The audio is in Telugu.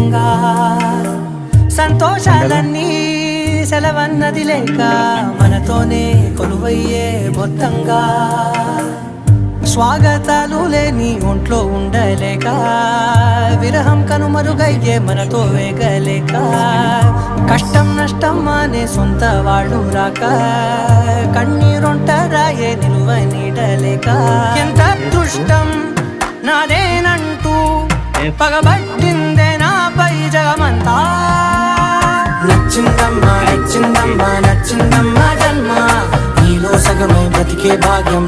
సొంతంగా సంతోషాలన్నీ సెలవన్నది లేక మనతోనే కొలువయ్యే మొత్తంగా స్వాగతాలు లేని ఒంట్లో ఉండలేక విరహం కనుమరుగయ్యే మనతో వేగలేక కష్టం నష్టం అనే సొంత వాళ్ళు రాక కన్నీరొంటరాయే నిలువ నీడలేక ఎంత అదృష్టం నాదేనంటూ పగబట్టిందే నాపై జగమంతా నచ్చిందమ్మా నచ్చిందమ్మా నచ్చిందమ్మా జన్మ నీలో సగమై బ్రతికే భాగ్యం